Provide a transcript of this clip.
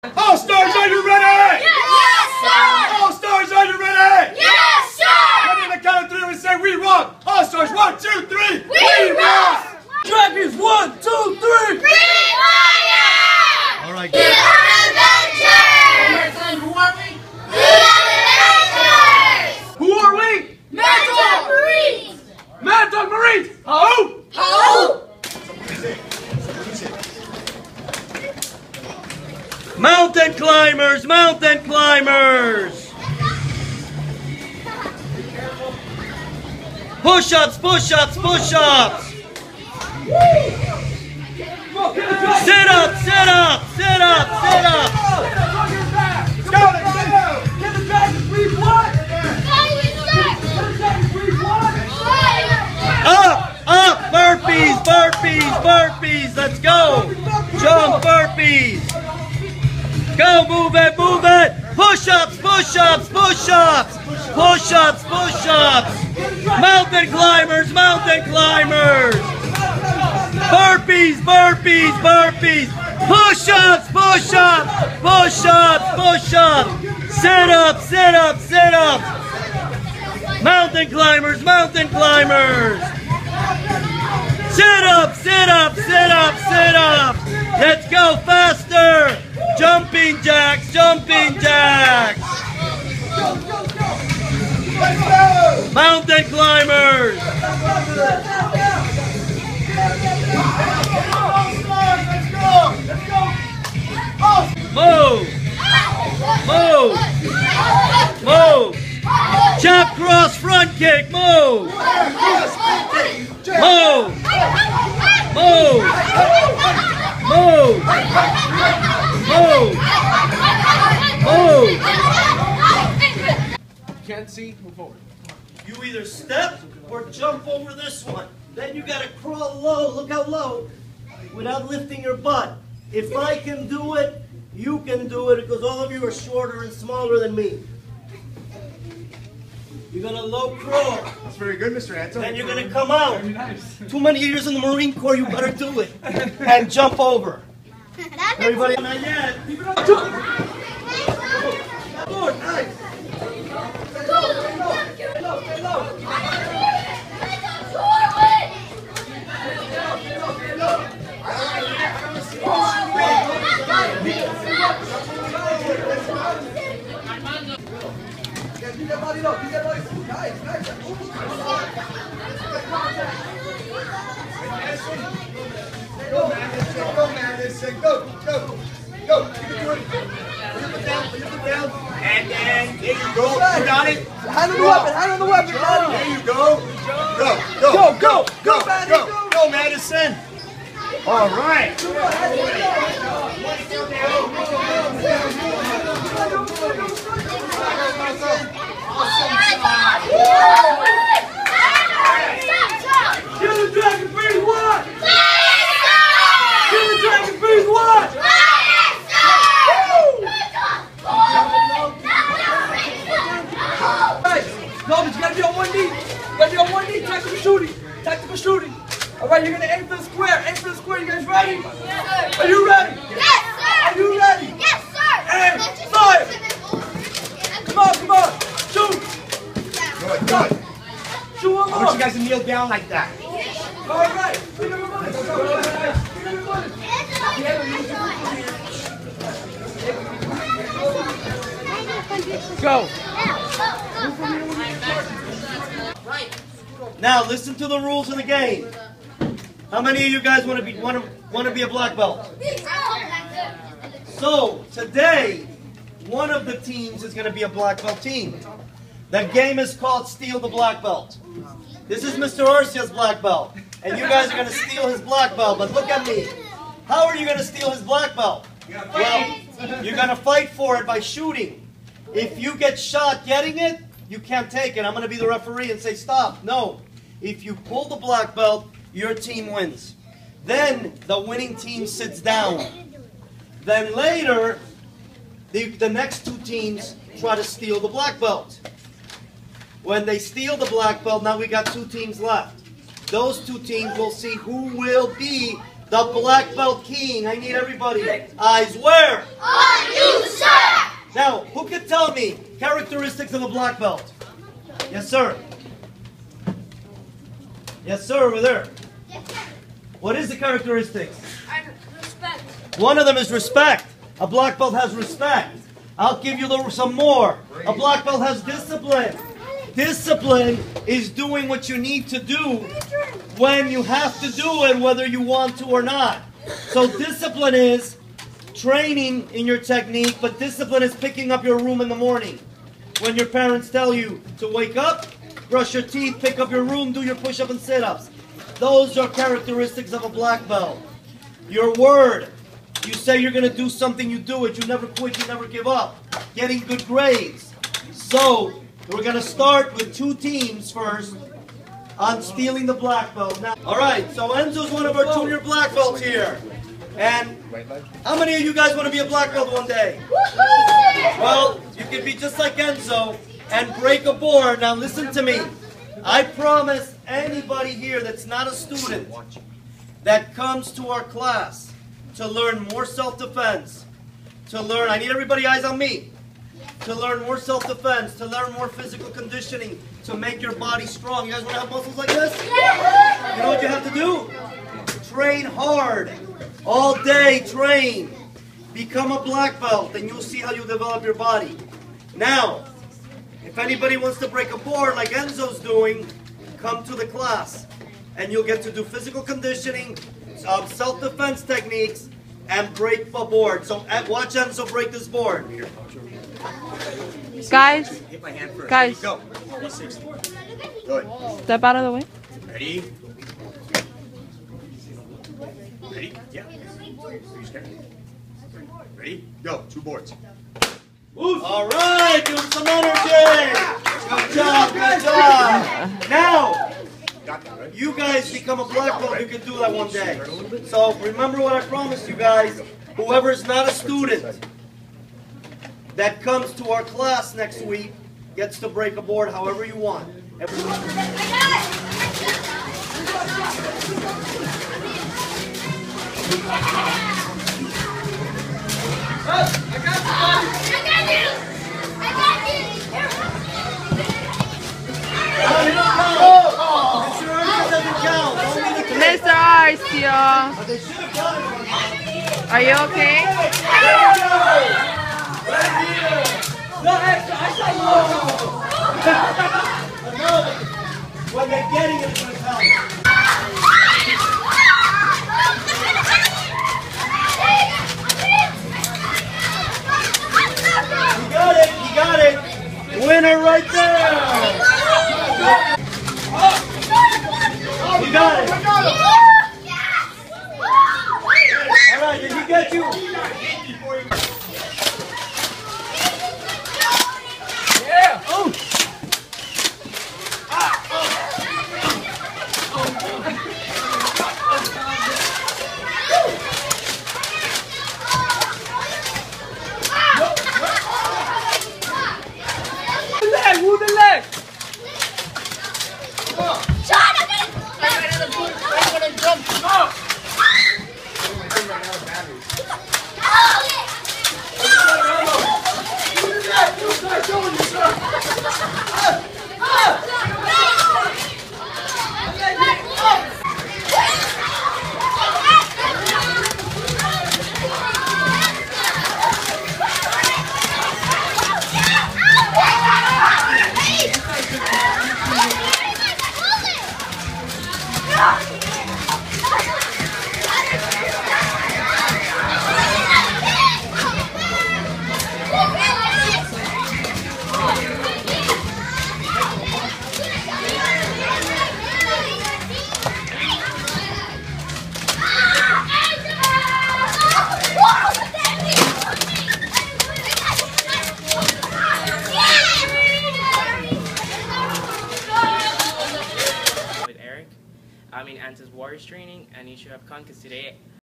All stars, are you ready? Yes, sir! All stars, are you ready? Yes, sir! Ready to count through and say we rock. All stars, 1, 2, 3. We rock! Dragons, 1, 2, 3. Free fire! All right. We are Avengers! Who are we? We are Avengers! Who are we? Mad Marines! Mad Dog Marines. Oh! Oh! Mountain climbers, mountain climbers. Push-ups, push-ups, push-ups. Sit-ups, sit-ups, sit-ups, sit-ups. Get the dragons, please, what? Up, burpees, burpees, burpees. Let's go. Jump burpees. Go, move it, move it. Push-ups, push-ups, push-ups. Push-ups, push-ups. Mountain climbers, mountain climbers. Burpees, burpees, burpees. Push-ups, push-ups, push-ups, push-ups. Sit-ups, sit-ups, sit-ups. Mountain climbers, mountain climbers. Sit-ups, sit-ups, sit-ups, sit-ups. Let's go faster. Jumping jacks, jumping jacks. Mountain climbers. Move. Move. Move. Jump cross front kick. Move. Move. Move. Move. Move. Move. Can't see, move forward. You either step or jump over this one. Then you gotta crawl low, look how low, without lifting your butt. If I can do it, you can do it, because all of you are shorter and smaller than me. You're gonna low crawl. That's very good, Mr. Anta. Then you're gonna come out. Very nice. Too many years in the Marine Corps, you better do it. And jump over. Everybody, not yet. Good, nice. Go, go, go. You can do it. Put it down, put it down. And there you go. You got it. Hand on the weapon, hand on the weapon, Maddie. There you go. Go, Madison. All right. Kill the dragon, freeze one. Kill the dragon, freeze one. No, but you gotta be on one knee. You gotta be on one knee. Tactical shooting. Tactical shooting. All right, you're gonna aim for the square. Aim for the square. You guys ready? Yes, sir. Are you ready? Yes, sir. Are you ready? Yes, sir. Aim. Fire. Come on, come on. Shoot. Good. Shoot one I want more. you guys to kneel down like that. All right. Bring up your money. Bring up your money. Go. Now listen to the rules of the game. How many of you guys want to be a black belt? So today, one of the teams is going to be a black belt team. The game is called Steal the Black Belt. This is Mr. Arcia's black belt, and you guys are going to steal his black belt. But look at me. How are you going to steal his black belt? Well, you're going to fight for it by shooting. If you get shot getting it, you can't take it. I'm going to be the referee and say stop. No. If you pull the black belt, your team wins. Then the winning team sits down. Then later, the next two teams try to steal the black belt. When they steal the black belt, now we got two teams left. Those two teams will see who will be the black belt king. I need everybody. Eyes where? On Sir! Now, who can tell me characteristics of a black belt? Yes, sir. Yes, sir, over there. What is the characteristics? Respect. One of them is respect. A black belt has respect. I'll give you some more. A black belt has discipline. Discipline is doing what you need to do when you have to do it, whether you want to or not. So discipline is training in your technique, but discipline is picking up your room in the morning. When your parents tell you to wake up, brush your teeth, pick up your room, do your push-up and sit-ups. Those are characteristics of a black belt. Your word. You say you're going to do something, you do it. You never quit, you never give up. Getting good grades. So, we're going to start with 2 teams first on stealing the black belt. Now, all right, so Enzo's one of our junior black belts here. And how many of you guys want to be a black belt one day? Well, you can be just like Enzo and break a board. Now listen to me. I promise anybody here that's not a student that comes to our class to learn more self-defense, to learn, I need everybody eyes on me, to learn more self-defense, to learn more physical conditioning, to make your body strong. You guys want to have muscles like this? You know what you have to do? Train hard. All day, train. Become a black belt, and you'll see how you develop your body. Now, if anybody wants to break a board like Enzo's doing, come to the class. And you'll get to do physical conditioning, self-defense techniques, and break a board. So watch Enzo break this board. Guys, Go. 160. Good. step out of the way. Ready? Ready? Yeah. Are you scared? Ready? Go. 2 boards. All right, give him some energy. Good job, good job. Now, Got that, right? you guys become a black belt, you can do that one day. So remember what I promised you guys. Whoever's not a student that comes to our class next week gets to break a board however you want. Mr. Arcio, are you okay? No, I said no. When they're getting it, it's going to tell you. You got it. Winner right there. You got it. All right, did he get you? Yeah. Oh. Move the leg. Anta's Warriors training, and you should have come because today